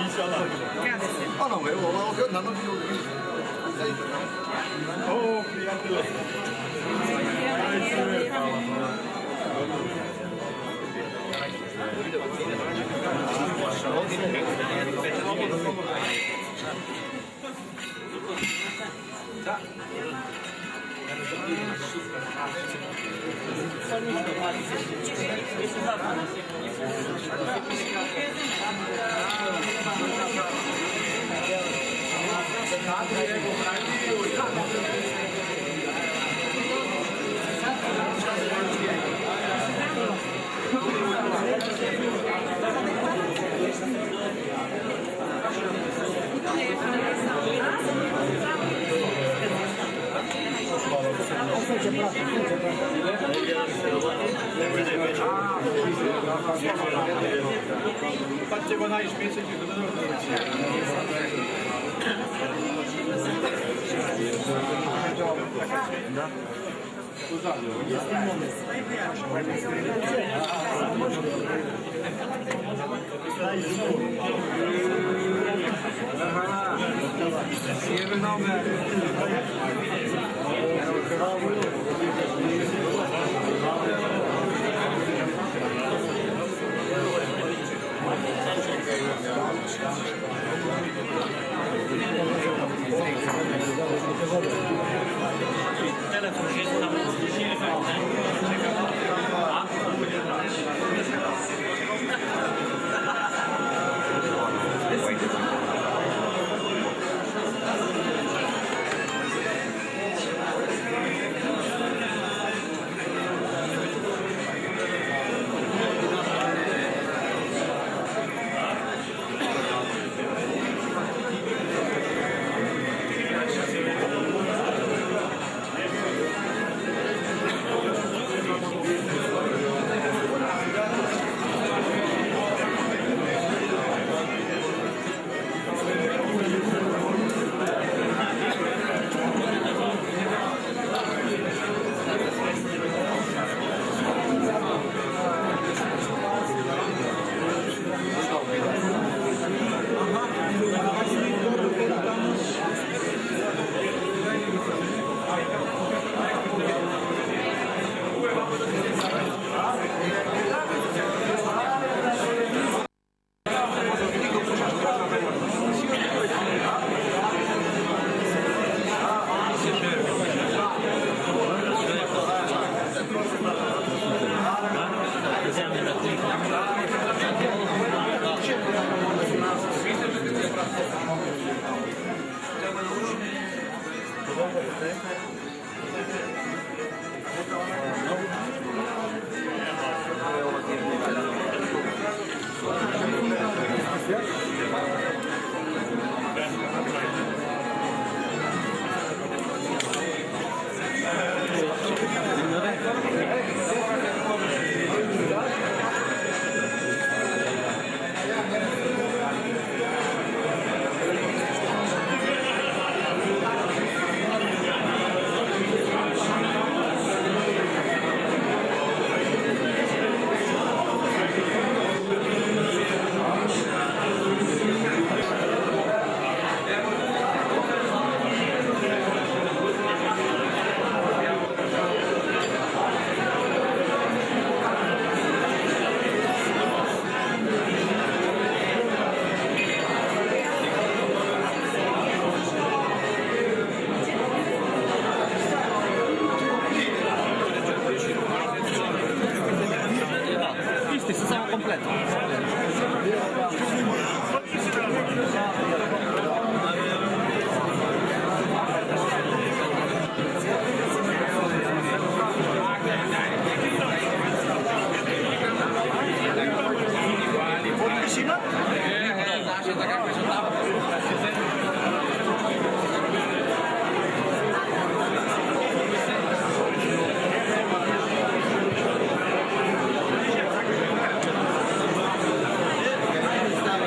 İnşallah. Ana be, o kadar nanı bir yol. Oo, kıyafet. Patrzcie, bo na śmiecie Sta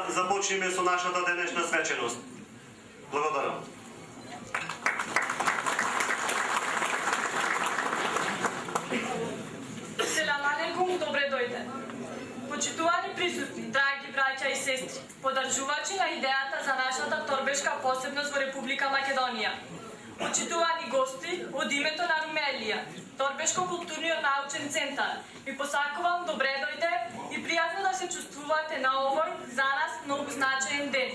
да започнеме со нашата денешна свеченост. Благодарам. Селам алейкум, добре дојде. Почитувани присутни, драги браќа и сестри, подржувачи на идејата за нашата торбешка посебност во Република Македонија. Почитувани гости, од името на Румелија, Торбешко-културниот научен центар, ви посакувам добре дојде и пријатно да се чувствувате на овој за нас многу значаен ден.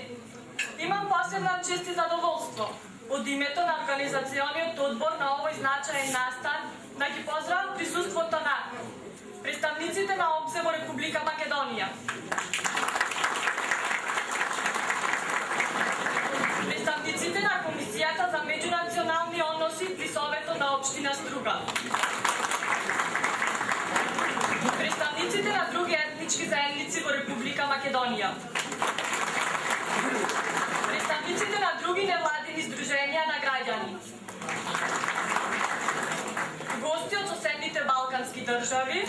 Имам посебна чест и задоволство од името на организациониот одбор на овој значаен настан да ги поздравам присуството на представниците на ОБЗЕ во Република Македонија, представниците на Комисијата за меѓунационални односи при Советот на општина Струга, представниците на други етнички заедници во Република Македонија, представниците на други невладини здруженија на граѓани, гости од соседните балкански држави,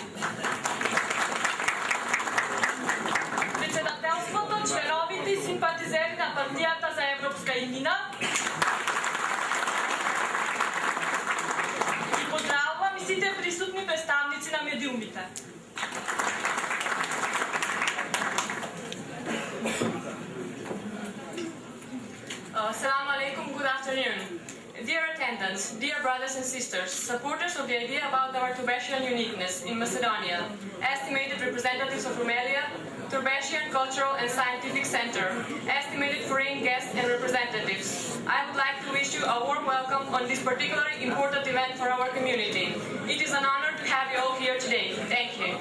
председателството, членовите и симпатизери на партијата за европска иднина и поздравувам и сите присутни представници на медиумите. Assalamu alaikum, good afternoon. Dear attendants, dear brothers and sisters, supporters of the idea about our Turbesian uniqueness in Macedonia, estimated representatives of Rumelia, Turbesian Cultural and Scientific Center, estimated foreign guests and representatives, I would like to wish you a warm welcome on this particularly important event for our community. It is an honor to have you all here today. Thank you.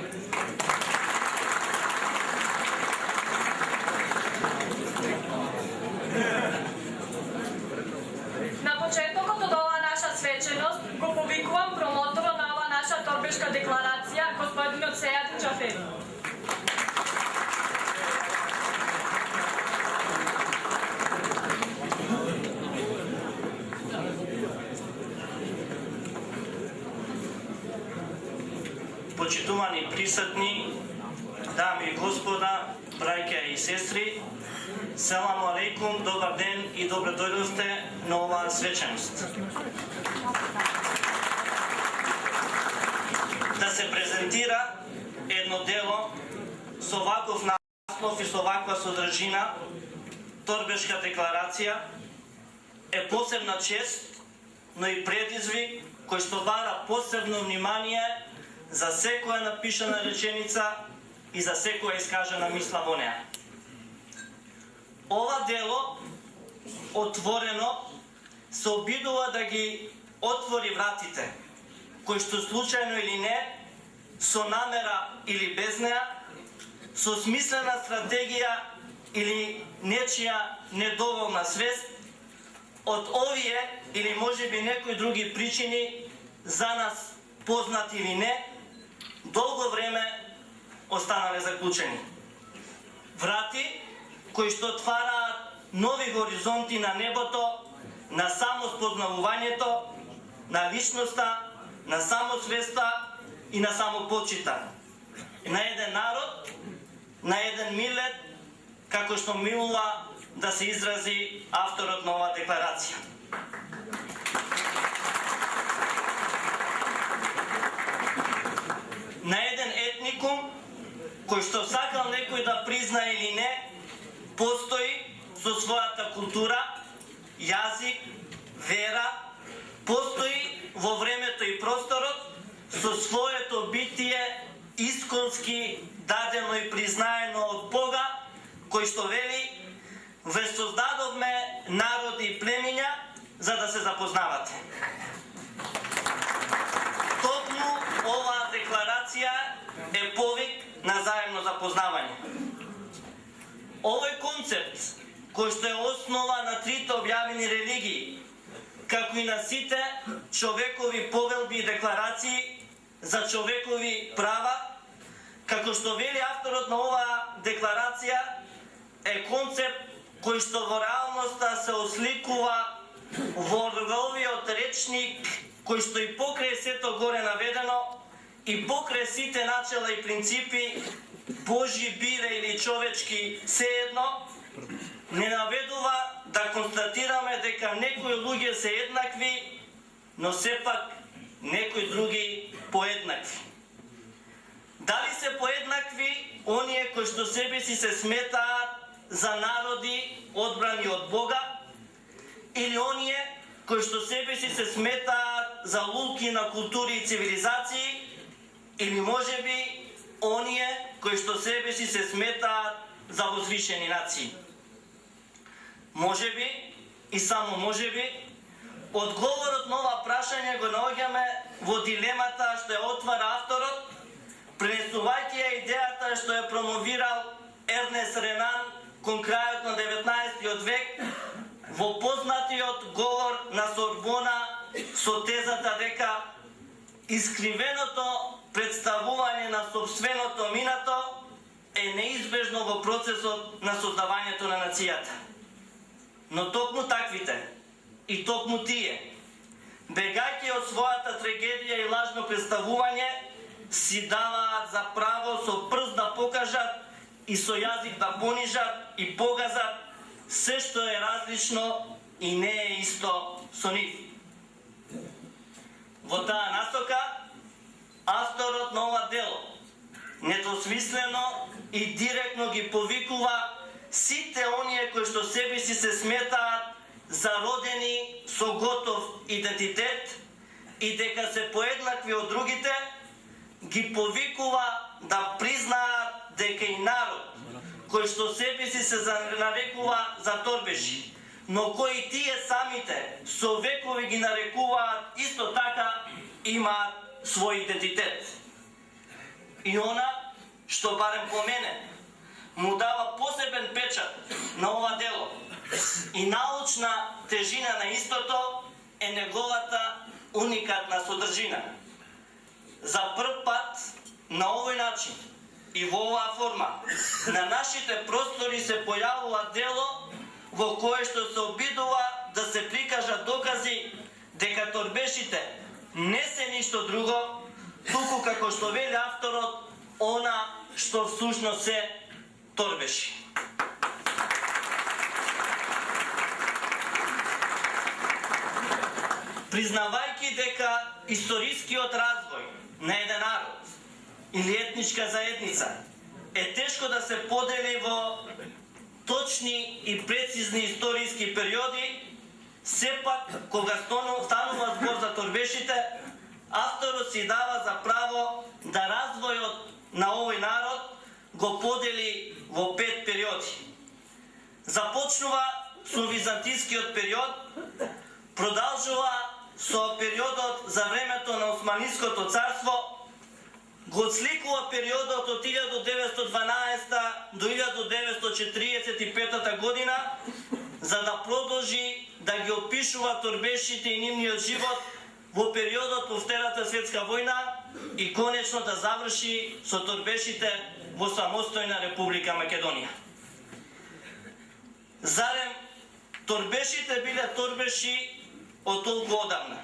На почетокот од оваа наша свеченост го повикувам промоторот на оваа наша торбешка декларација, господинот Сејат Џафери. Почитувани присутни, дами и господа, браќа и сестри, селаму алейкум, добар ден и добре дојдовте на оваа свеченост. Да се презентира едно дело со ваков наслов и со ваква содржина, Торбешка декларација, е посебна чест, но и предизвик кој што бара посебно внимание за секоја напишана реченица и за секоја искажана мисла во неа. Ова дело отворено се обидува да ги отвори вратите, кои што случајно или не, со намера или без неа, со смислена стратегија или нечија недоволна свест, од овие или можеби некои други причини, за нас познати или не, долго време останале заклучени. Врати кои што отвараат нови горизонти на небото, на самоспознавувањето, на личноста, на самосвеста и на самопочита. На еден народ, на еден милет, како што милува да се изрази авторот на оваа декларација. На еден етникум, кој што сакал некој да призна или не, постои со својата култура, јазик, вера, постои во времето и просторот, со своето битие исконски дадено и признаено од Бога, кој што вели: ве создадовме народи и племиња за да се запознавате. Токму оваа декларација е повик на заемно запознавање. Овој концепт, кој што е основа на трите објавени религии, како и на сите човекови повелби и декларации за човекови права, како што вели авторот на оваа декларација, е концепт кој што во реалноста се осликува во овиот речник, кој што и покрај сето горе наведено и покрај сите начела и принципи, Божи биле или човечки, се заедно не наведува да констатираме дека некои луѓе се еднакви, но сепак некои други поеднакви. Дали се поеднакви оние кои што себе си се сметаат за народи одбрани од Бога, или оние кои што себе си се сметаат за лулки на култури и цивилизации, или можеби оние кои што себе си се сметаат за возвишени нации. Можеби и само можеби одговорот на ова прашање го наоѓаме во дилемата што ја отвара авторот, пренесувајќи ја идејата што ја промовирал Ернест Ренан кон крајот на 19 век во познатиот говор на Сорбона со тезата дека искривеното представување на сопственото минато е неизбежно во процесот на создавањето на нацијата. Но токму таквите и токму тие, бегајќи од својата трагедија и лажно представување, си даваат за право со прст да покажат и со јазик да понижат и погазат се што е различно и не е исто со нив. Во таа насока, авторот на ова дело недосмислено и директно ги повикува сите оние кои што себе си се сметаат зародени со готов идентитет и дека се поеднакви од другите, ги повикува да признаат дека и народ кој што себе си се нарекува за торбеши, но кои тие самите со векови ги нарекуваат исто така, имаат свој идентитет. И она што барем по мене му дава посебен печат на ова дело и научна тежина на истото е неговата уникатна содржина. За прв пат на овој начин и во оваа форма на нашите простори се појавува дело во кое што се обидува да се прикажат докази дека торбешите не се ништо друго, туку како што вели авторот, она што всушност се торбеши. Признавајќи дека историскиот развој на еден народ или етничка заедница е тешко да се подели во точни и прецизни историски периоди, сепак кога станува збор за торбешите, авторот си дава за право да развојот на овој народ го подели во 5 периоди. Започнува со византискиот период, продолжува со периодот за времето на Османското царство, го отсликува периодот од 1912 до 1945 година, за да продолжи да ги опишува торбешите и нивниот живот во периодот по Втората светска војна и конечно да заврши со торбешите во самостојна Република Македонија. Зарем торбешите биле торбеши од толку одамна?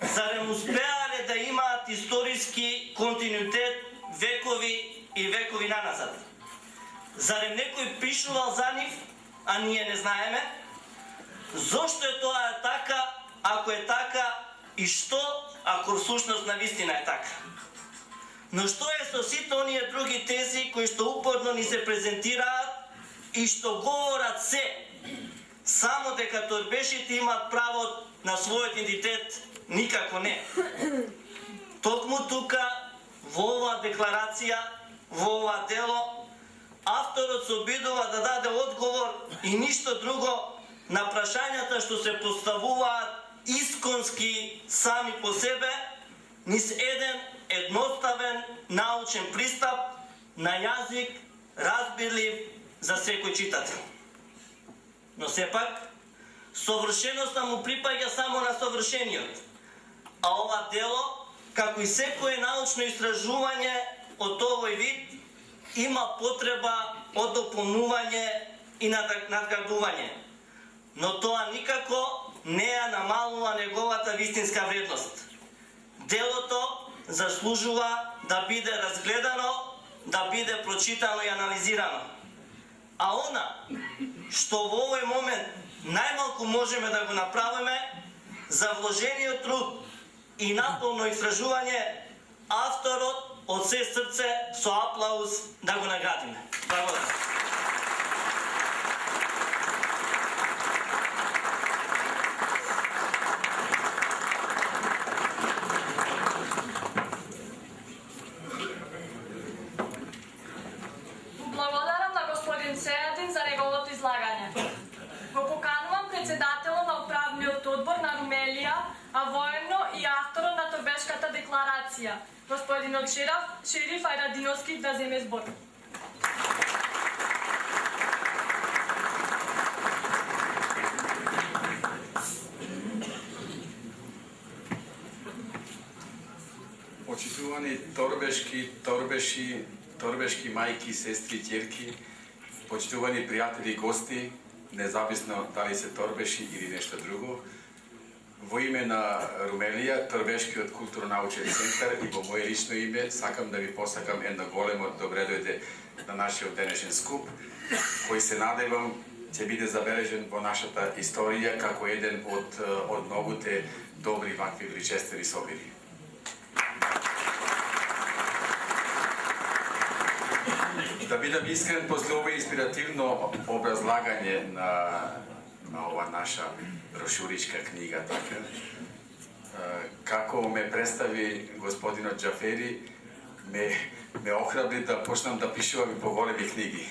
Зарем успеале да имаат историски континуитет векови и векови наназад? Зарем некој пишувал за нив, а ние не знаеме? Зошто е тоа така, ако е така, и што ако всушност навистина е така? Но што е со сите оние други тези кои што упорно ни се презентираат и што говорат се само дека торбешите имаат право на својот идентитет? Никако не. Токму тука, во оваа декларација, во ова дело, авторот се обидува да даде одговор и ништо друго на прашањата што се поставуваат исконски сами по себе, низ еден едноставен научен пристап на јазик разбирлив за секој читател. Но сепак, совршеноста му припаѓа само на совршениот, а ова дело, како и секое научно истражување од овој вид, има потреба од дополнување и надградување. Но тоа никако не ја намалува неговата вистинска вредност. Делото заслужува да биде разгледано, да биде прочитано и анализирано. а она, што во овој момент најмалку можеме да го направиме, за вложениот труд и наполно истражување, авторот од се срце со аплауз да го наградиме. Благодарам. Благодарам на господин Сејадин за неговото излагање. Го поканувам председателот на управниот одбор на Румелија, а воедно и авторот на Торбешката декларација, господинот Шериф Ајрадиновски, да земе збор. Почитувани торбешки мајки, сестри, ќерки, почитувани пријатели и гости, независно дали се торбеши или нешто друго, во име на Румелија, Торбешкиот културно-научен центар и во моје лично име сакам да ви посакам едно големо добре дојде на нашиот денешен скуп, кој се надевам ќе биде забележен во нашата историја како еден од многуте добри вакви величествени собири. Да бидам искрен, после ова инспиративно образлагање на ова наша брошуричка книга, така, како ме представи господинот Џафери, ме охрабри да почнам да пишувам и поголеми книги.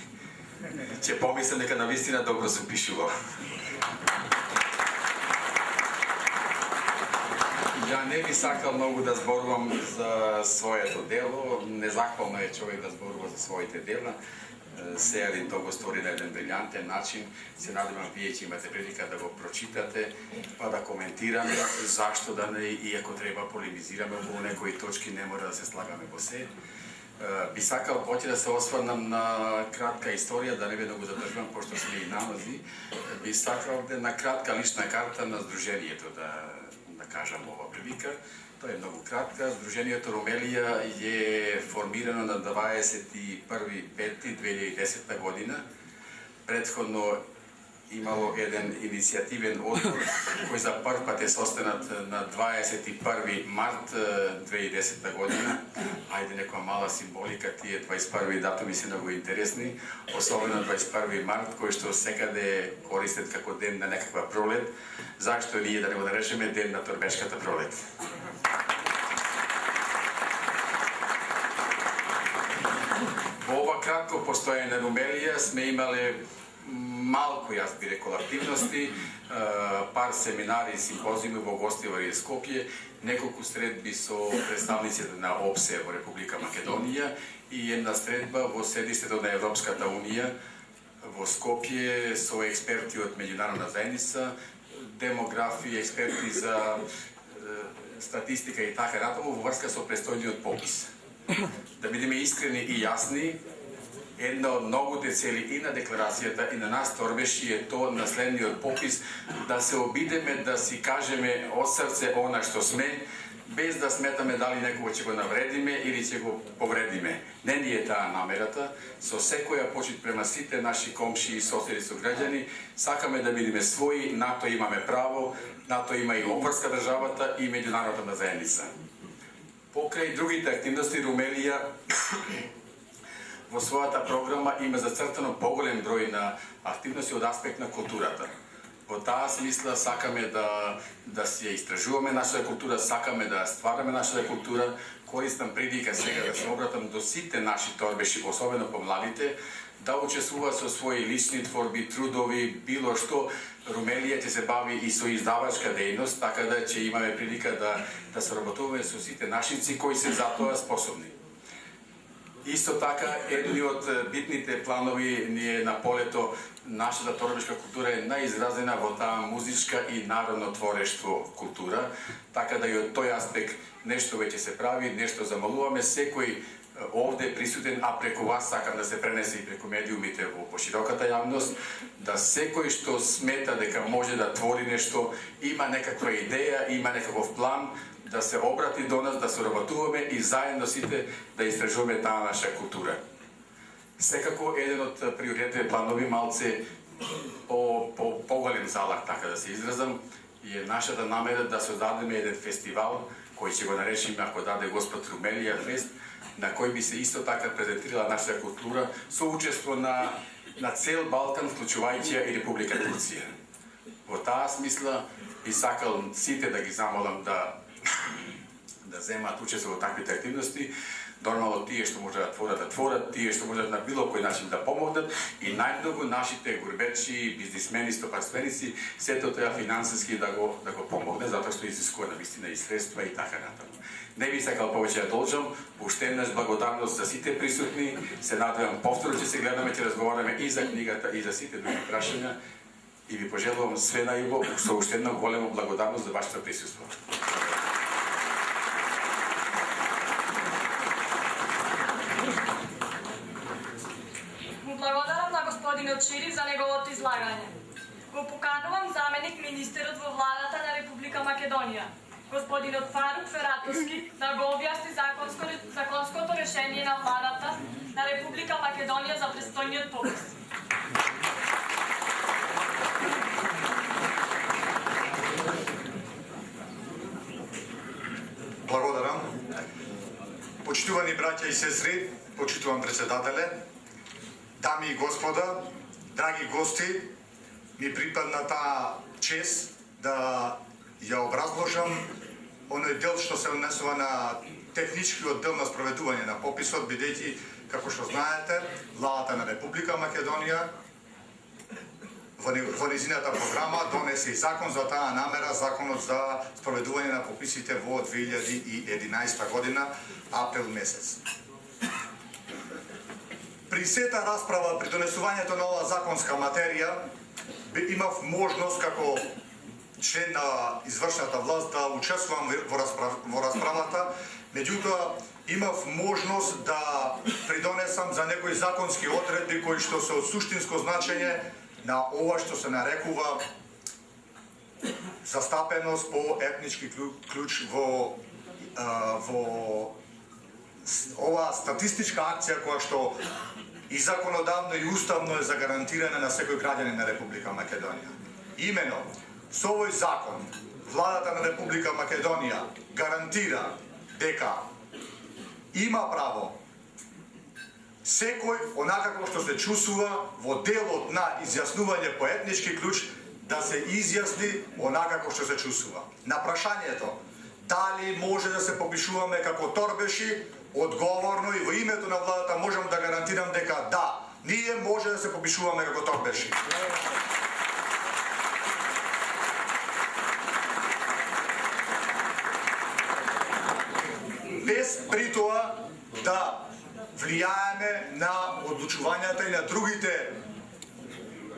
Ќе помислам дека навистина добро се пишува. Ја не би сакал многу да зборувам за своето дело, незахвално е човек да зборува за своите дела. Сејадин тоа го стори на еден брилјантен начин. Се надевам вие ќе имате прилика да го прочитате, па да коментираме, зашто да не, и ако треба полемизираме околу некои точки, не мора да се слагаме во се. Би сакал поќе да се осврнам на кратка историја, да не би да го задржувам, пошто сме и нанози. Би сакал на кратка лична карта на Сдруженијето да кажам ова прилика. Тоа е многу кратка. Сдруженијето Румелија е формирано на 21.5.2010 година. Предходно имало еден иницијативен одбор кој за прв пат е состанат на 21 март 2010 година. Ајде некоја мала символика, тие 21 датуми се многу интересни, особено 21 март, кој што секаде користат како ден на некаква пролет. Зашто ние да не го наречеме ден на Торбешката пролет? Во ова кратко постојање на Румелија сме имале малку, јас би рекол, активности, пар семинари и симпозиуми во гостивари и Скопје, неколку средби со представниците на ОПСЕ во Република Македонија и една средба во седиштето на Европската Унија во Скопје со експерти од меѓународна заедница, демографи, експерти за статистика и така натаму во врска со престојниот попис. Да бидеме искрени и јасни, една од многуте цели и на декларацијата и на нас Торбеши е тоа на следниот попис да се обидеме да си кажеме од срце она што сме, без да сметаме дали некого ќе го навредиме или ќе го повредиме. Не ни е таа намерата. Со секоја почит према сите наши комши и соседи со граѓани, сакаме да бидеме своји, на тоа имаме право, на тоа има и обврска државата и меѓународната заедница. Покрај другите активности, Румелија во својата програма има зацртано поголем број на активности од аспект на културата. Во таа смисла сакаме да се истражуваме нашата култура, сакаме да ствараме нашата култура. Користам прилика сега да се обратам до сите наши торбеши, особено помладите, да учествуваат со своји лични творби, трудови, било што. Румелија ќе се бави и со издавачка дејност, така да ќе имаме прилика да соработуваме со сите нашици кои се за тоа способни. Исто така, едни од битните планови ни е на полето, нашата торбешка култура е наизразена во таа музичка и народно творештво култура, така да и од тој аспект нешто веќе се прави, нешто замалуваме, секој овде присутен, а преку вас сакам да се пренесе и преку медиумите во пошироката јавност, да секој што смета дека може да твори нешто, има некаква идеја, има некаков план, да се обрати до нас, да соработуваме и заедно сите да истражуваме таа наша култура. Секако еден од приоритетните планови малце по поголем залак, така да се изразам, е нашата намера да создадеме еден фестивал кој ќе го наречеме, ако даде Господ, Румелија фест, на кој би се исто така презентирала нашата култура со учество на цел Балкан, вклучувајќи и Република Турција. Во таа смисла би сакал сите да ги замолам да земаат учество во таквите активности. Нормално тие што можат да творат, тие што можат на било кој начин да помогнат и најмногу нашите гурбечи, бизнисмени, стопанственици, сето тоа финансиски да го помогне, затоа што изискува навистина и средства и така натаму. Не би сакал повеќе да должам, уште еднаш благодарност за сите присутни, се надевам повторно ќе се гледаме, ќе разговараме и за книгата и за сите други прашања и ви пожелувам све најубаво со уште една голема благодарност за вашето присуство. Благодарам на господинот Шериф за неговото излагање. Го поканувам заменик министерот во владата на Република Македонија, господинот Фарук Фератовски, да го објасни законското решение на владата на Република Македонија за престојниот попис. Благодарам. Почитувани браќа и сестри, почитуван председателе, дами и господа, драги гости, ми припадна таа чест да ја образложам оној дел што се однесува на техничкиот дел на спроведување на пописот, бидејќи, како што знаете, владата на Република Македонија во незината програма донесе и закон за таа намера, законот за спроведување на пописите во 2011 година, април месец. При сета расправа при донесувањето на оваа законска материја имав можност како член на извршната власт да учествувам во расправата, меѓутоа имав можност да придонесам за некои законски одредби кои што се од суштинско значење на ова што се нарекува застапеност по етнички клуч во оваа статистичка акција која што и законодавно и уставно е загарантирана на секој граѓанин на Република Македонија. Имено, со овој закон, владата на Република Македонија гарантира дека има право секој, онака како што се чувствува во делот на изјаснување по етнички клуч, да се изјасни онака како што се чувствува. На прашањето дали може да се попишуваме како торбеши, одговорно и во името на владата можам да гарантирам дека да, ние може да се попишуваме како торбеши. Без при тоа да влијаеме на одлучувањата и на другите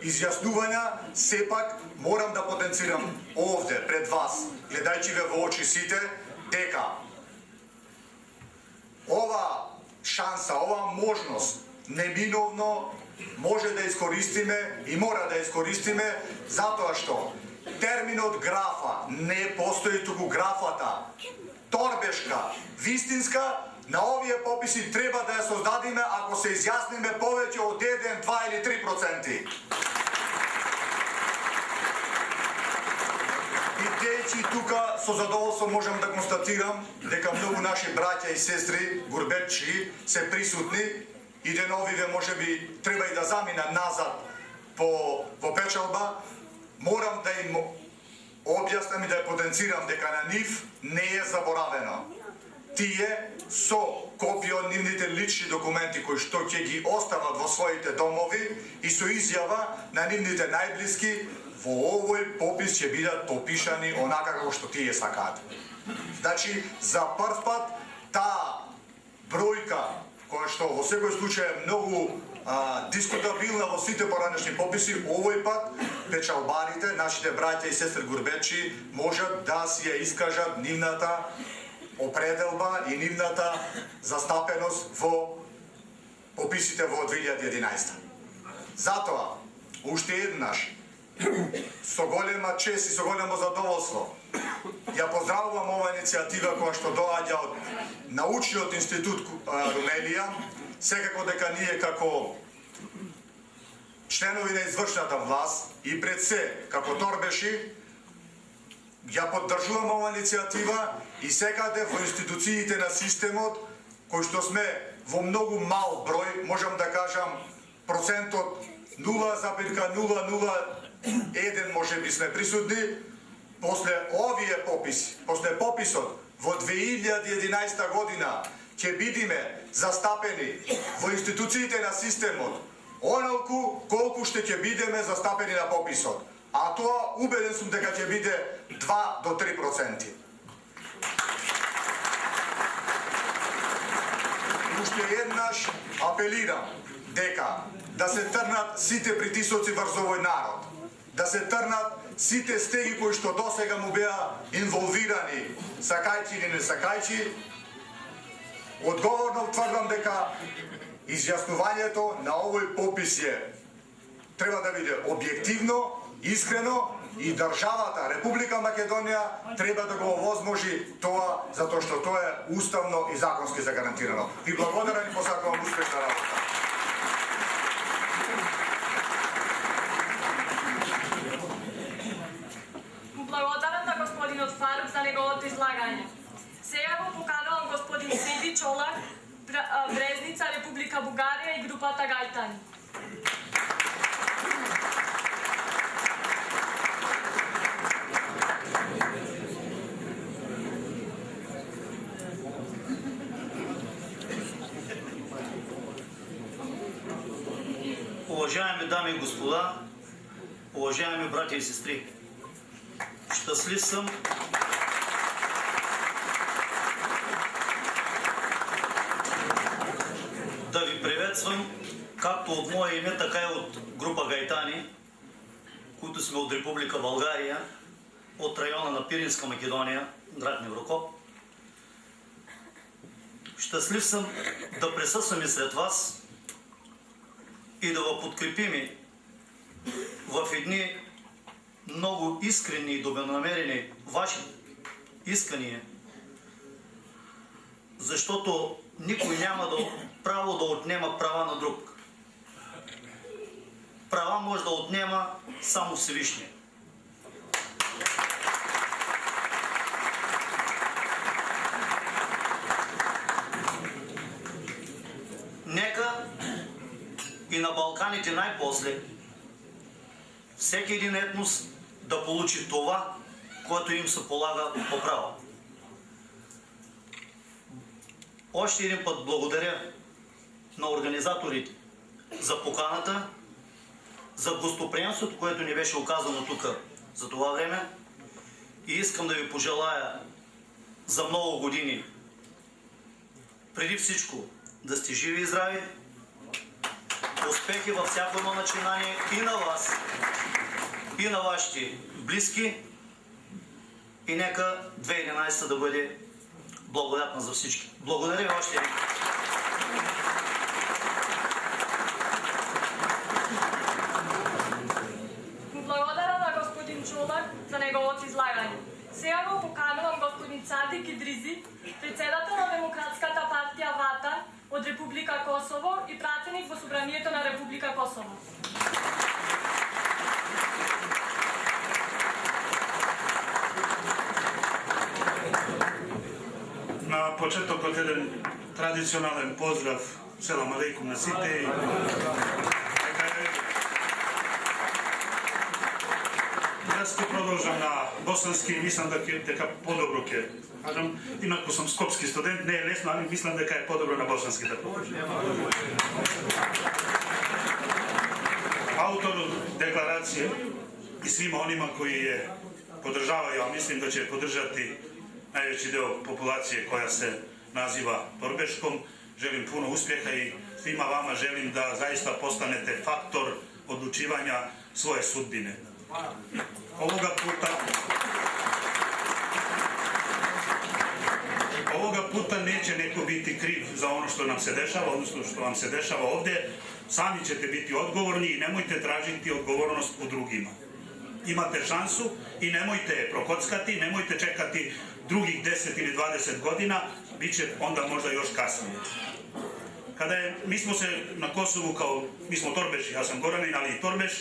изјаснувања, сепак морам да потенцирам овде пред вас, гледајќи ве во очи сите, дека ова шанса, ова можност неминовно може да искористиме и мора да искористиме, затоа што терминот графа не постои, туку графата торбешка, вистинска, на овие пописи треба да ја создадиме ако се изјасниме повеќе од 1, 2 или 3%. Бидејќи тука со задоволство можам да констатирам дека многу наши браќа и сестри, гурбетчи, се присутни и деновиве можеби треба и да замина назад во печалба, морам да им објаснам и да ја потенцирам дека на нив не е заборавено. Тие со копија од нивните лични документи кои што ќе ги остават во своите домови и со изјава на нивните најблиски, во овој попис ќе бидат попишани онака како што тие сакаат. Значи, за прв пат таа бројка, која што во секој случај е многу дискутабилна во сите поранешни пописи, овој пат печалбарите, нашите браќа и сестри гурбечи, можат да си ја искажат нивната определба и нивната застапеност во пописите во 2011. Затоа, уште еднаш, со голема чест и со големо задоволство, ја поздравувам оваа иницијатива која што доаѓа од Научниот институт Румелија, секако дека ние како членови на извршната власт и пред се како торбеши ја поддржуваме ова иницијатива и секаде во институциите на системот, кои што сме во многу мал број, можам да кажам процентот 0,001 може би сме присутни, после овие пописи, после пописот во 2011 година ќе бидиме застапени во институциите на системот онолку колку што ќе бидеме застапени на пописот. А тоа убеден сум дека ќе биде 2 до 3%. Уште еднаш апелирам дека да се трнат сите притисоци врз овој народ, да се трнат сите стеги кои што досега му беа инволвирани, сакајќи или не сакајќи. Одговорно тврдам дека изјаснувањето на овој попис треба да биде објективно, искрено и државата, Република Македонија, треба да го овозможи тоа, затоа што тоа е уставно и законски загарантирано. Ви благодарам и посакувам успешна работа. Благодарам на господинот Фарук за неговото излагање. Сега го поканувам господин Седи Чолак, Брезница, Република Бугарија и групата Гајтани. Уважаеми дами и господа, уважаеми братя и сестри, щастлив съм да ви приветствам както от мое име, така и от група Гајтани, които сме от Република България, от района на Пиринска Македония, град Неврокоп. Щастлив съм да присъствам и сред вас и да ви подкрепим в едни много искрени и добронамерени ваши искания, защото никой няма право да отнема права на друг. Права може да отнема само Всевишния. Нека и на Балканите най-после всеки един етнос да получи това, което им се полага по право. Още един път благодаря на организаторите за поканата, за гостоприемството, което ни беше оказано тук за това време, и искам да ви пожелая за много години преди всичко да сте живи и здрави, успехи във всяко едно начинание и на вас, и на вашите близки, и нека 2011 да бъде благодатна за всички. Благодаря ви още един. Благодарам на господин Чолак за неговото излагање. Сега го поканувам господин Цадик Идризи, председател на Демократската партија ВАТА од Република Косово и пратеник во Собранието на Република Косово. На почетокот еден традиционален поздрав, селам алейкум на сите. Јас ќе продолжам на босански, мислам дека подобро ќе кажам, инаку сум скопски студент, не е лесно, али мислам дека е подобро на босански да продолжам. Автор декларација и свима онима кои ја поддржавају, а мислим да ќе поддржати највеći дел популација која се назива Торбешком, желим puno успеха и свима вама желим да заиста постанете фактор одлучивања своје судбине. Овога puta neće neko biti kriv za ono što nam se dešava, odnosno što vam se dešava ovdje. Sami ćete biti odgovorni i nemojte tražiti odgovornost u drugima. Imate šansu i nemojte je prokockati, nemojte čekati drugih 10 ili 20 godina, bit će onda možda još kasnije. mi smo se na Kosovu kao, mi smo Torbeš, ja sam Goranin, ali i Torbeš,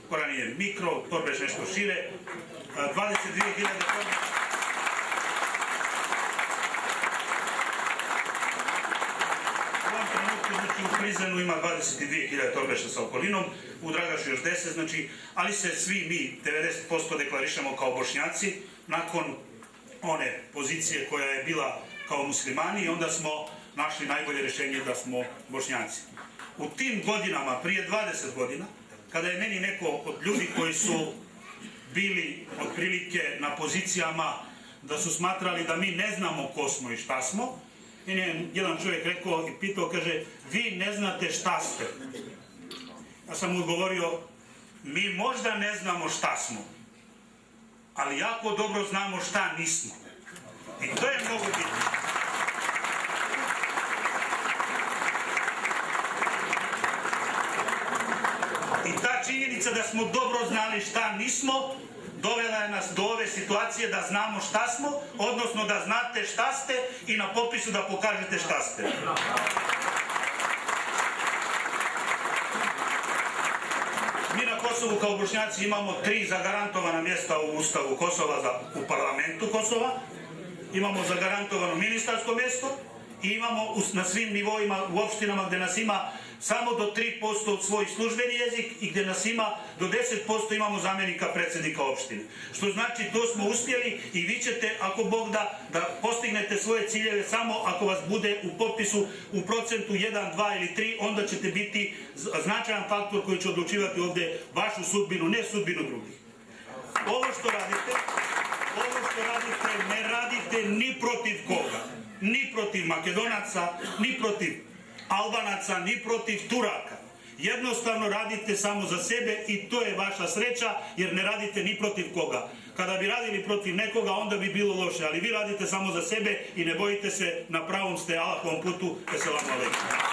Goranin je mikro, Torbeš nešto šire, 22.000 Torbeš. U ovom trenutku, znači, u Prizrenu ima 22.000 Torbeša sa okolinom, u Dragašu još 10, znači, ali se svi mi 90% deklarišemo kao Bošnjaci nakon one pozicije koja je bila kao muslimani i onda smo našli najbolje rješenje da smo Bošnjaci. U tim godinama, prije 20 godina, kada je meni neko od ljudi koji su bili otprilike na pozicijama da su smatrali da mi ne znamo ko smo i šta smo, meni je jedan čovjek rekao i pitao, kaže, vi ne znate šta ste. Ja sam mu odgovorio, mi možda ne znamo šta smo, ali jako dobro znamo šta nismo. I to je mnogo bitno. I ta činjenica da smo dobro znali šta nismo, dovela je nas do ove situacije da znamo šta smo, odnosno da znate šta ste i na popisu da pokažete šta ste. Mi na Kosovu kao Bošnjaci imamo 3 zagarantovana mjesta u Ustavu Kosova u parlamentu Kosova, imamo zagarantovano ministarsko mjesto i imamo na svim nivoima u opštinama gdje nas ima samo do 3% svoj službeni jezik i gdje nas ima do 10% imamo zamjenika predsjednika opštine. Što znači to smo uspjeli i vi ćete, ako Bog da postignete svoje ciljeve samo ako vas bude u popisu u procentu 1, 2 ili 3, onda ćete biti značajan faktor koji će odlučivati ovdje vašu sudbinu, ne sudbinu drugih. Ovo što radite ne radite ni protiv koga, ni protiv Makedonaca, ni protiv Albanaca, ni protiv Turaka. Jednostavno radite samo za sebe i to je vaša sreća jer ne radite ni protiv koga. Kada bi radili protiv nekoga onda bi bilo loše, ali vi radite samo za sebe i ne bojite se, na pravom ste Allahovom putu. Esselamu alejkum.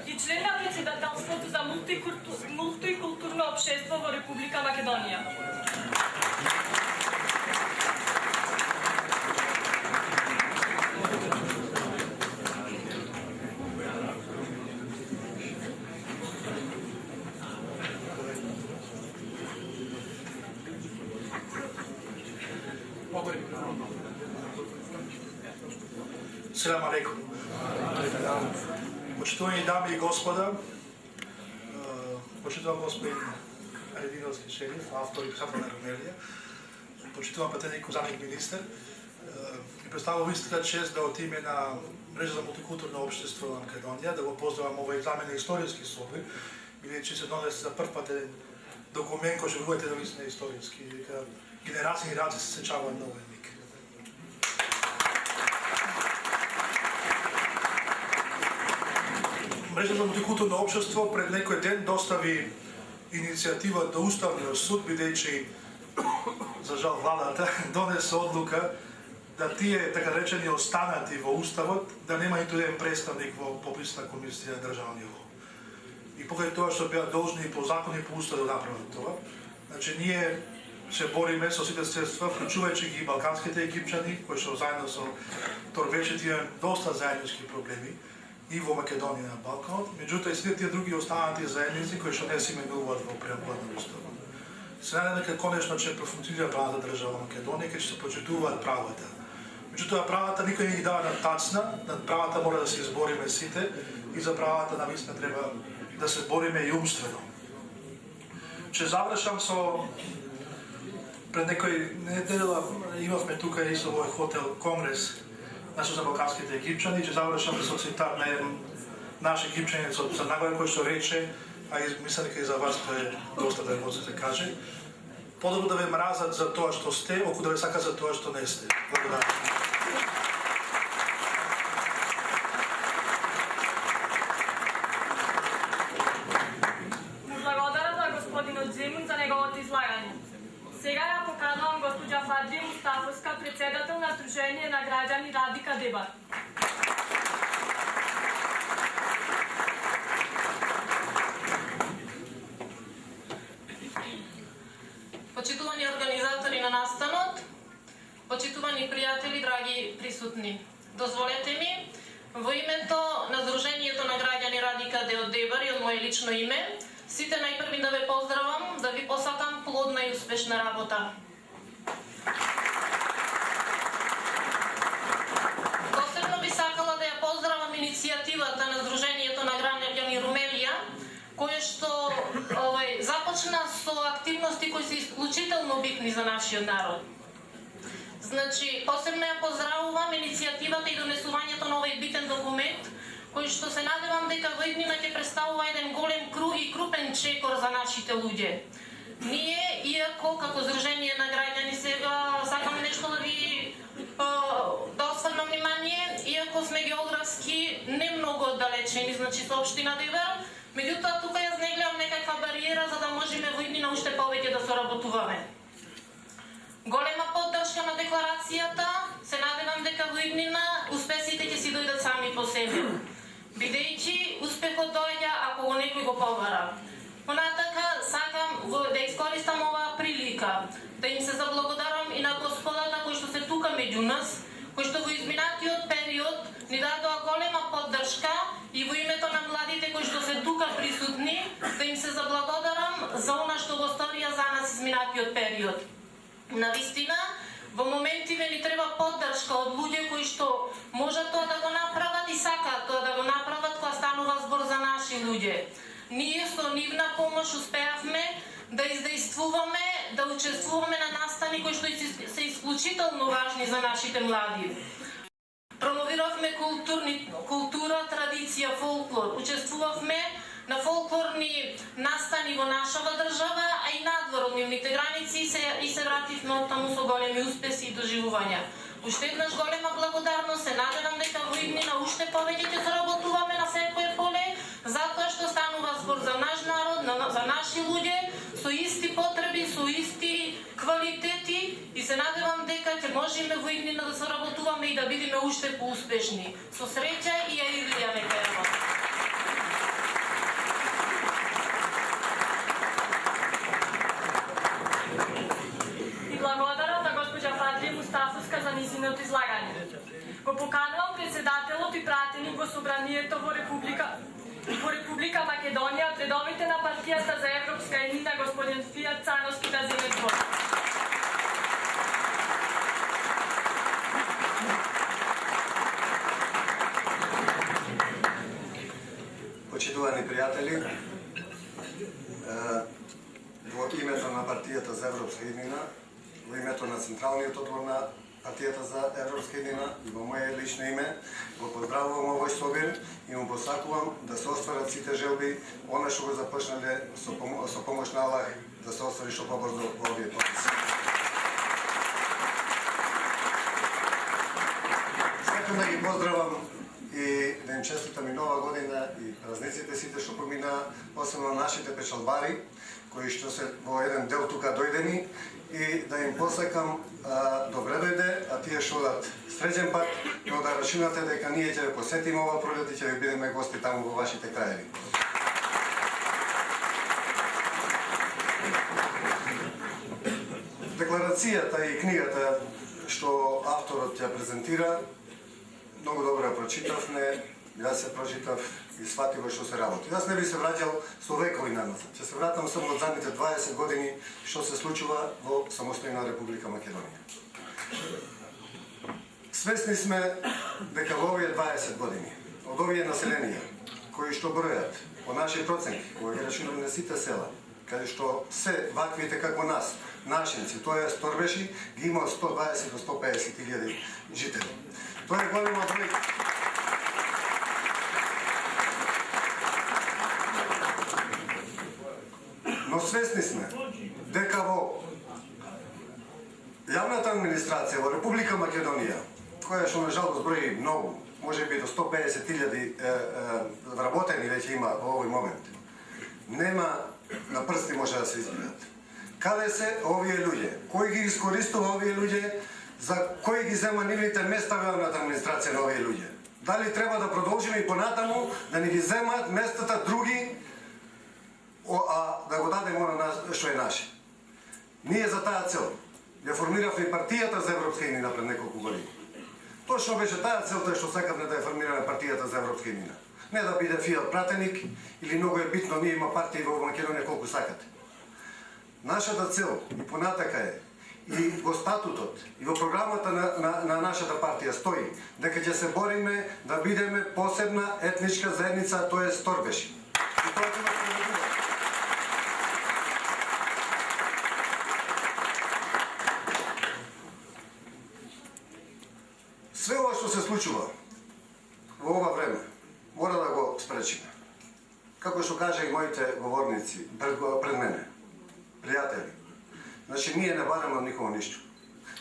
и член на председателството за мултикултурно общество во Република Македонија. Селам алейкум. Почитувани дами и господа, почитувам господин Арединовски шериф, автор и писател на Румелија, почитувам претседник заместник министер, ми представува истина чест да од име на Мрежа за мултикултурно општество на Македонија да го поздравам овој екзамен на историски соби, бидејќи се донесе за прв пат еден документ кој ќе бидете навистина историски, дека генерации и раци се сеќаваат на овој миг. Мрежа за мултикултурно општество пред некој ден достави иницијатива до Уставниот суд, бидејќи за жал владата донесе одлука да тие така речени останати во Уставот да нема ниту еден представник во пописна комисија на државно ниво. И покрај тоа што беа должни и по закон и по Устав да направат тоа, значи ние се бориме со сите средства, вклучувајќи ги балканските египчани, кои што заедно со торбешите имаме доста заеднички проблеми и во Македонија на Балканот, меѓутоа и сите тие други останати заедници кои што не се именуваат во преамбулата на Уставот. Се надеваме дека конечно ќе профункционира правната држава Македонија, ќе се почитуваат правата. Меѓутоа правата никој не ги дава на тацна, над правата мора да се избориме сите и за правата навистина треба да се бориме и умствено. Ќе завршам со пред некој недела имавме тука исто во хотел Конгрес наши за балканските египчани, ќе завршам со цитат на еден наш египчанец од Црнагора кој што рече, а мислам дека и за вас тоа е доста да може да се каже, подобро да ве мразат за тоа што сте, оку да ве сакат за тоа што не сте. Благодарам. Благодарам на господинот Земун за неговото излагање. Сега ја поканувам поканувам госпоđa Фадрија Мустафовска, председател на Сдружение на граѓани Радика Дебар. Почитувани организатори на настанот, почитувани пријатели, драги присутни. Дозволете ми, во името на Сдруженијето на граѓани Радика од Дебар и од моје лично име, сите најпрви да ве поздравам, да ви посакам плодна и успешна работа. Посебно би сакала да ја поздравам иницијативата на Сдруженијето на граѓани Румелија, која што започна со активности кои се исклучително битни за нашиот народ. Значи, посебно ја поздравувам иницијативата и донесувањето на овој битен документ, кој што се надевам дека во иднина ќе представува еден голем и крупен чекор за нашите луѓе. Ние, иако како Сдружение на граѓани, сега сакам нешто да ви да осврнам внимание, иако сме географски не многу оддалечени, значи со општина Дебар, меѓутоа тука јас не гледам некаква бариера за да можеме во иднина уште повеќе да соработуваме. Голема поддршка на декларацијата, се надевам дека во иднина успесите ќе си дојдат сами по себе, бидејќи успехот доаѓа ако го некој го побара. Понатака сакам да искористам оваа прилика да им се заблагодарам и на господата кои што се тука меѓу нас, кои што во изминатиот период ни дадоа голема поддршка и во името на младите кои што се тука присутни, да им се заблагодарам за она што го сторија за нас изминатиот период. Навистина, во моментиве ни треба поддршка од луѓе кои што можат тоа да го направат и сакаат тоа да го направат кога станува збор за наши луѓе. Ние со нивна помош успеавме да издействуваме, да учествуваме на настани кои што се исклучително важни за нашите млади. Промовиравме култура, традиција, фолклор, учествувавме на фолклорни настани во нашава држава, а и надвор од нивните граници и се вративме оттаму со големи успеси и доживувања. Уште еднаш голема благодарност, се надевам дека во иднина уште повеќе ќе соработуваме на секое поле, затоа што станува збор за наш народ, за наши луѓе, со исти потреби, со исти квалитети и се надевам дека ќе можеме во иднина да соработуваме и да бидеме уште поуспешни. Со среќа и ја Ирлија нека е. Благодарам на госпоđa Фадрија Мустафовска за низиното излагање. Го поканувам председателот и пратеник во Собранието во Република Македонија, од редовите на партијата за Европска еднина господин Фијат Цановски да земе збор. Почитувани пријатели, во името на партијата за Европска еднина, во името на Централниот одбор на партијата за Европска еднина и во моје лично име, го поздравувам овој собир и му посакувам да се остварат сите желби, она што го започнале со помош на Аллах, да се оствари што побрзо во овие процеси. Сакам да ги поздравам и да им честитам и нова година и празниците сите што помина, посебно нашите печалбари, кои што се во еден дел тука дојдени и да им посакам добре дојде, а тие што одат среќен пат, но да рачунате дека ние ќе ве посетиме ова пролет и ќе ви бидеме гости таму во вашите краеви. Декларацијата и книгата што авторот ја презентира, многу добро ја прочитавме, јас се прочитав и сватив што се работи. Јас не би се враќал со векови назад. Ќе се вратам само од задните 20 години што се случува во самостојна Република Македонија. Свесни сме дека во овие 20 години, од овие населенија, кои што бројат по наши проценти, кога ги рачунаме на сите села, каде што се ваквите како нас, нашинци, тоа е торбеши, ги има 120 до 150 илјади жители. Тоа е голема бројка. Но свесни сме дека во јавната администрација во Република Македонија, која што на жалост брои многу, може би до 150.000 вработени веќе има во овој момент, нема на прсти може да се избројат. Каде се овие луѓе? Кој ги искористува овие луѓе? За кој ги зема нивните места во јавната администрација на овие луѓе? Дали треба да продолжиме и понатаму да ни ги земат местата други, а да го дадеме она што е наше? Ние за таа цел ја формиравме и партијата за Европска иднина пред неколку години. Точно беше таа целта што сакавме да ја формираме партијата за Европска иднина. Не да биде Фијат пратеник или многу е битно ние има партии во Македонија колку сакате. Нашата цел и понатака е и во статутот и во програмата на нашата партија стои дека ќе се бориме да бидеме посебна етничка заедница, тоа е торбеши. И тоа ќе нас проведува. Све ова што се случува во ова време мора да го спречиме. Како што кажа и моите говорници пред мене, пријатели, значи ние не бараме од никого ништо.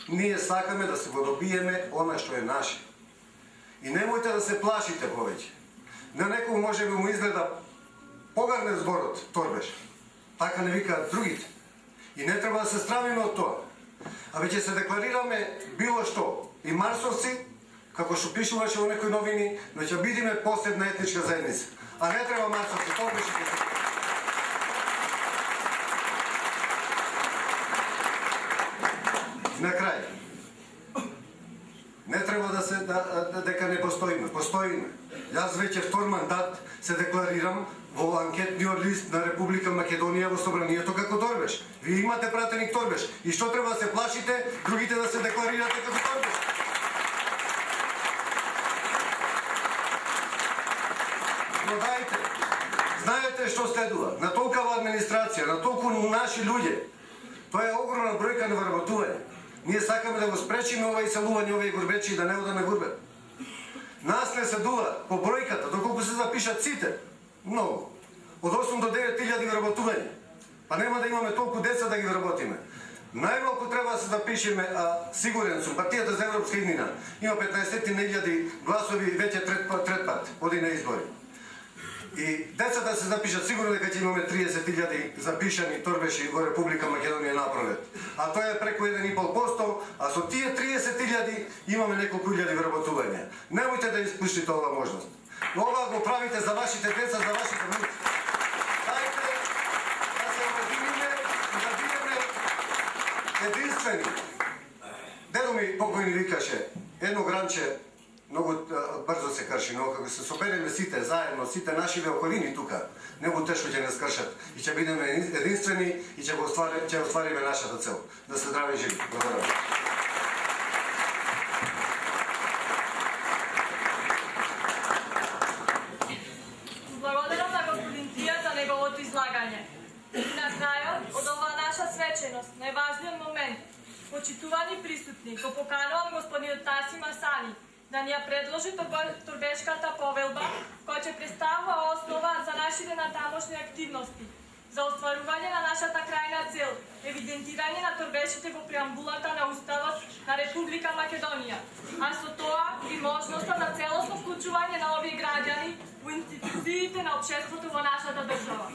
Ние сакаме да се го добиеме она што е наше. И немојте да се плашите повеќе. На некој може би му изгледа погарне зборот торбеш. Така не викаат другите. И не треба да се стравиме од тоа. А веќе се декларираме било што и марсовци, како што пишуваше во некои новини, но ќе бидеме посебна етничка заедница. А не треба марсовци, тоа беше ќе се. На крај. Не треба да се дека не постоиме. Постоиме. Јас веќе втор мандат се декларирам во анкетниот лист на Република Македонија во собранието како торбеш. Вие имате пратеник торбеш. И што треба да се плашите, другите да се декларирате како торбеш? Но дајте, знаете што следува? На толкава администрација, на толку наши луѓе, тоа е огромна бројка на вработување. Ние сакаме да го спречиме ова иселување, овие гурбечи да не одаме гурбет. Нас не се дува по бројката, доколку се запишат сите, многу. Од 8 до 9 илјади вработување. Па нема да имаме толку деца да ги вработиме. Најмалку треба да се запишеме, а сигурен сум, партијата за Европска иднина има 15.000 гласови веќе трет пат, оди на избори. И децата се запишат, сигурно дека ќе имаме 30.000 запишани торбеши во Република Македонија напролет. А тоа е преку 1,5%, а со тие 30.000 имаме неколку илјади вработувања. Немојте да испуштите оваа можност. Ова го правите за вашите деца, за вашите внуци. Дајте да се обединиме и да бидеме единствени. Дедо ми покојни викаше, едно гранче многу брзо се крши, но како се собереме сите заедно, сите нашиве околини тука, многу тешко ќе не скршат и ќе бидеме единствени и ќе оствариме нашата цел. Да се здрави и живи. Благодарам. Благодарам на господин Тијат за неговото излагање. И на крајот, од оваа наша свеченост, најважниот момент, почитувани присутни, го поканувам господинот Тасим Асани да ни ја предложи торбешката повелба, која ќе представува основа за нашите натамошни активности, за остварување на нашата крајна цел, евидентирање на торбешите во преамбулата на Уставот на Република Македонија, а со тоа и можноста за целосно вклучување на овие граѓани во институциите на општеството во нашата држава.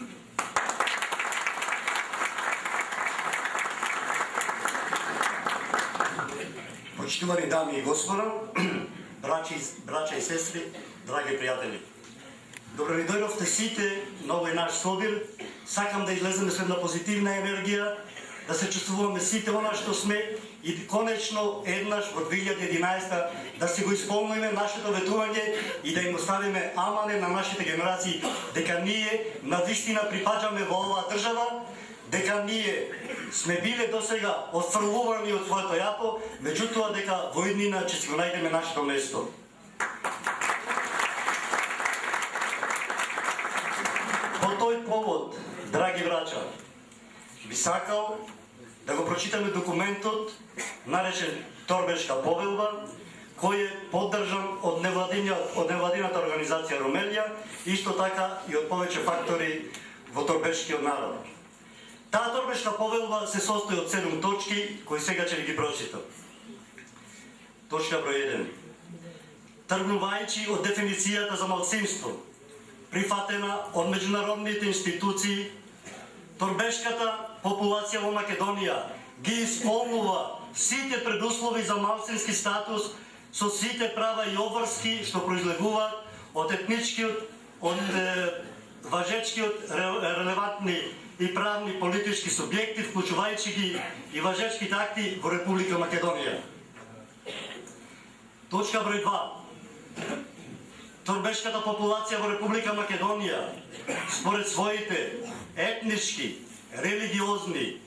Почитувани дами и господа, браќа и сестри, драги пријатели. Добро ви дојдовте сите на овој наш собир. Сакам да излеземе со една позитивна енергија, да се чувствуваме сите она што сме и конечно еднаш во 2011 да си го исполниме нашето ветување и да им оставиме амане на нашите генерации дека ние навистина припаѓаме во оваа држава, дека ние сме биле досега отфрлувани од своето јапо, меѓутоа дека во иднина ќе си го најдеме нашето место. По тој повод, драги браќа, би сакал да го прочитаме документот наречен Торбешка повелба, кој е поддржан од невладината организација Румелија, исто така и од повеќе фактори во торбешкиот народ. Таа торбешка повелба се состои од 7 точки, кои сега ќе ги прочитам. Точка број 1. Тргнувајќи од дефиницијата за малцинство, прифатена од меѓународните институции, торбешката популација во Македонија ги исполнува сите предуслови за малцински статус со сите права и обврски што произлегуваат од етничкиот, од важечкиот релевантни и правни политички субјекти, вклучувајќи ги и важечките акти во Република Македонија. Точка број 2. Торбешката популација во Република Македонија, според своите етнички, религиозни,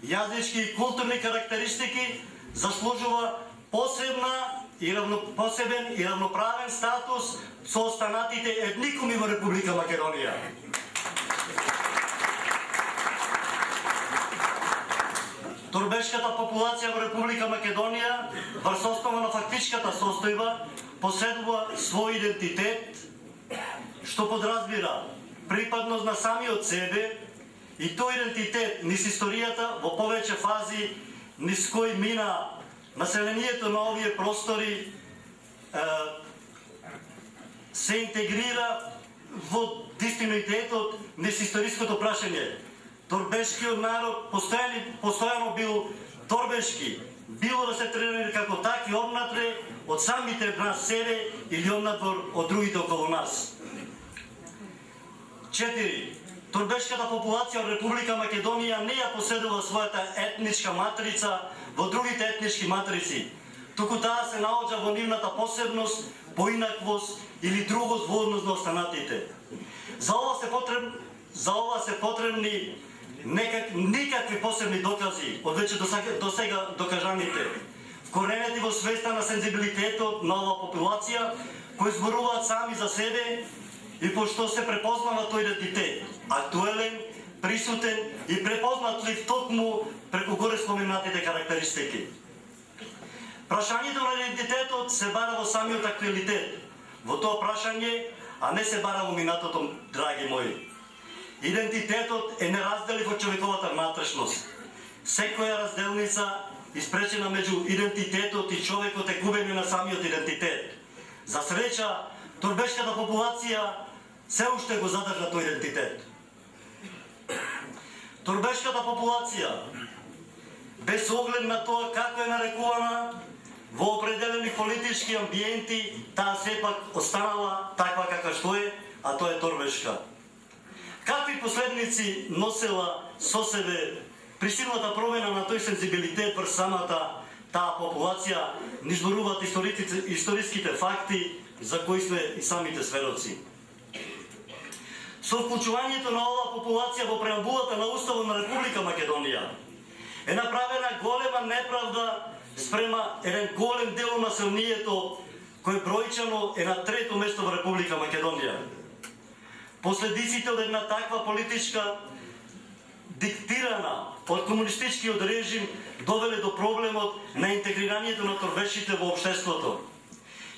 јазички и културни карактеристики, заслужува посебен и равноправен статус со останатите етникуми во Република Македонија. Торбешката популација во Република Македонија, врз основа на фактичката состојба, поседува свој идентитет, што подразбира припадност на самиот себе, и тој идентитет низ историјата во повеќе фази низ кој мина населението на овие простори се интегрира во дистинуитетот низ историското прашање. Торбешкиот народ постојано бил торбешки, било да се третира како такви однатре од самите нас себе или однадвор од другите околу нас. 4. Торбешката популација од Република Македонија не ја поседува својата етничка матрица во другите етнички матрици, туку таа се наоѓа во нивната посебност, поинаквост или другост во однос на останатите. За ова се потребни никакви посебни докази од веќе до сега докажаните. Вкоренети во свеста на сензибилитетот на оваа популација, кои зборуваат сами за себе и пошто се препознава тој идентитет, актуелен, присутен и препознатлив токму преку горе споменатите карактеристики. Прашањето на идентитетот се бара во самиот актуалитет, во тоа прашање, а не се бара во минатото, драги мои. Идентитетот е неразделив од човековата внатрешност. Секоја разделница испречена меѓу идентитетот и човекот е губење на самиот идентитет. За среќа, торбешката популација се уште го задржа тој идентитет. Торбешката популација, без оглед на тоа како е нарекувана во определени политички амбиенти, таа сепак останала таква каква што е, а тоа е торбешка. Какви последници носела со себе присилната промена на тој сензибилитет врз самата таа популација, ни зборуваат историските факти за кои сме и самите сведоци. Со вклучувањето на оваа популација во преамбулата на Уставот на Република Македонија е направена голема неправда спрема еден голем дел од населнието кој бројчано е на трето место во Република Македонија. Последиците од една таква политичка диктирана од комунистичкиот режим довеле до проблемот на интегрирањето на торбешите во општеството.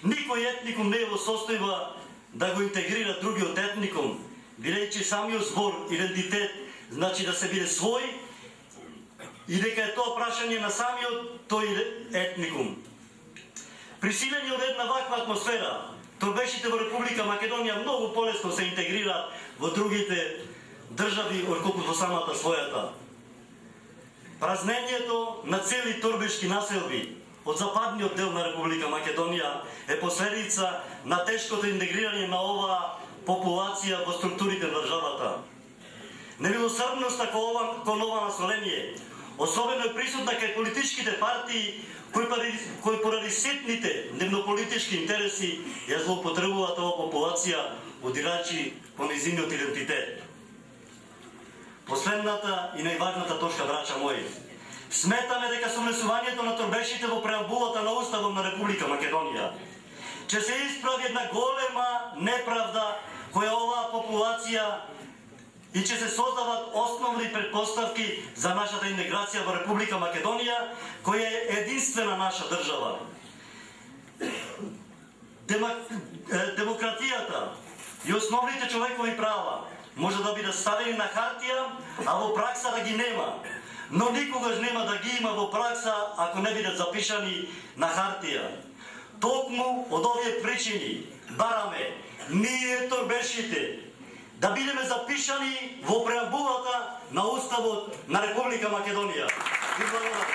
Никој етникум не е во состојба да го интегрира другиот етникум, бидејќи самиот збор идентитет значи да се биде свој и дека е тоа прашање на самиот тој етникум. Присилени од една ваква атмосфера, торбешите во Република Македонија многу полесно се интегрираат во другите држави отколку во самата својата. Празнењето на цели торбешки населби од западниот дел на Република Македонија е последица на тешкото интегрирање на оваа популација во структурите на државата. Немилосрдноста кон ова население особено е присутна кај политичките партии кои поради ситните дневнополитички интереси ја злоупотребуваат оваа популација удирајќи по нејзиниот идентитет. Последната и најважната точка, брача мои. Сметаме дека со внесувањето на торбешите во преамбулата на Уставот на Република Македонија ќе се исправи една голема неправда која оваа популација и ќе се создават основни претпоставки за нашата интеграција во Република Македонија, која е единствена наша држава. Демократијата и основните човекови права може да бидат ставени на хартија, а во пракса да ги нема. Но никогаш нема да ги има во пракса ако не бидат запишани на хартија. Токму од овие причини бараме ние торбешите да бидеме запишани во преамбулата на Уставот на Република Македонија. Ви благодарам.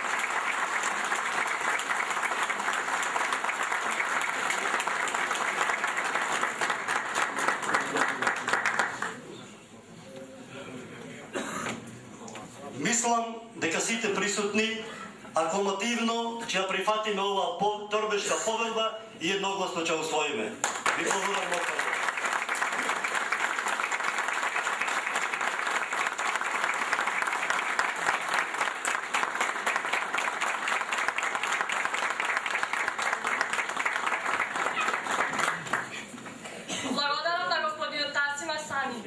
Мислам дека сите присутни акламативно ќе ја прифатиме оваа торбешка поверба и едногласно ќе усвоиме. Ви благодарам. Благодарам на господинот Тасим Асани.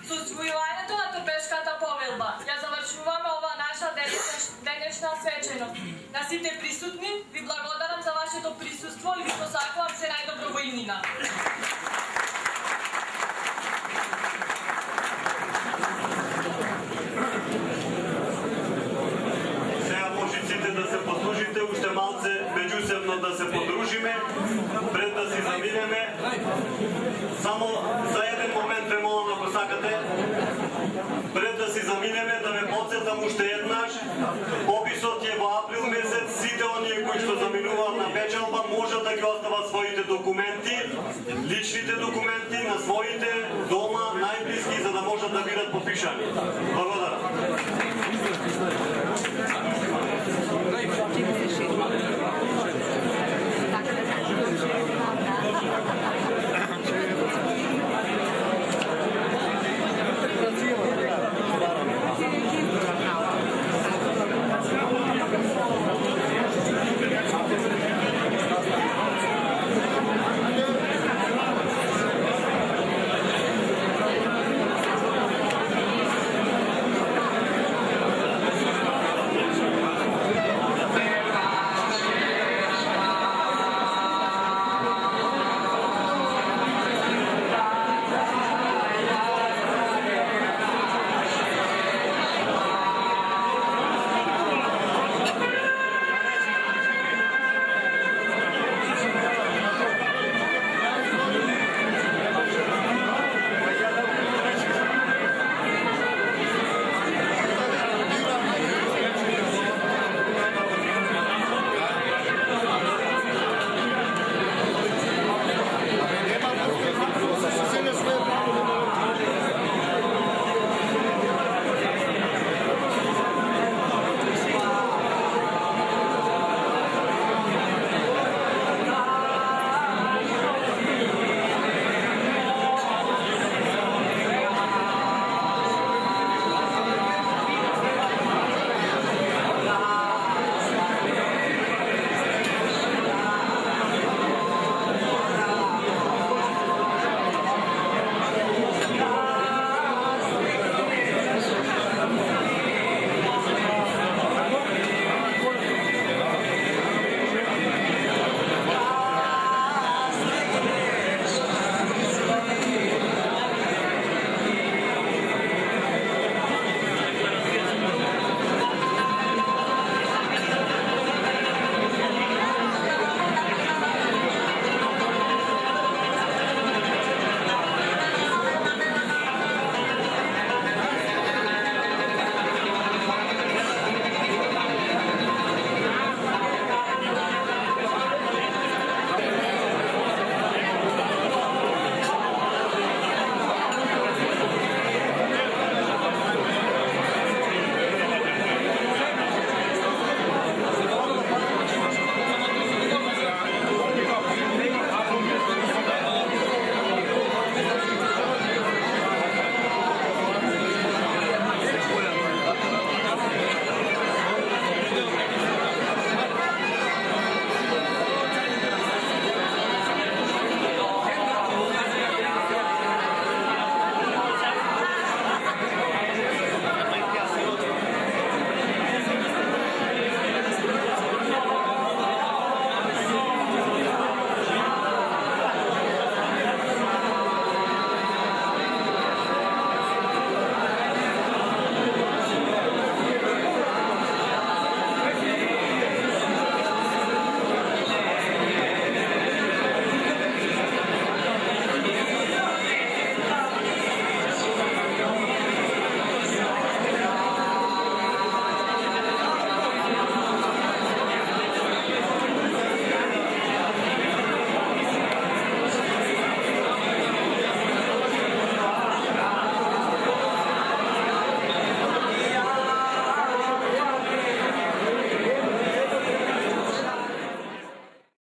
Со усвојувањето на Торбешката повелба ја завршуваме ова наша денешна свеченост. На сите присутни ви благодарам за вашето присуство и ви посакувам се најдобро во иднина. Сега може сите да се послужите, уште малце меѓусебно да се подружиме, пред да си заминеме. Само за еден момент ве молам ако сакате, пред да си заминеме да ме подсетам уште еднаш, пописот е во април месец, сите оние кои што заминуваат на печалба можат да ги остават своите документи, личните документи на своите дома, најблиски, за да можат да бидат попишани. Благодарам.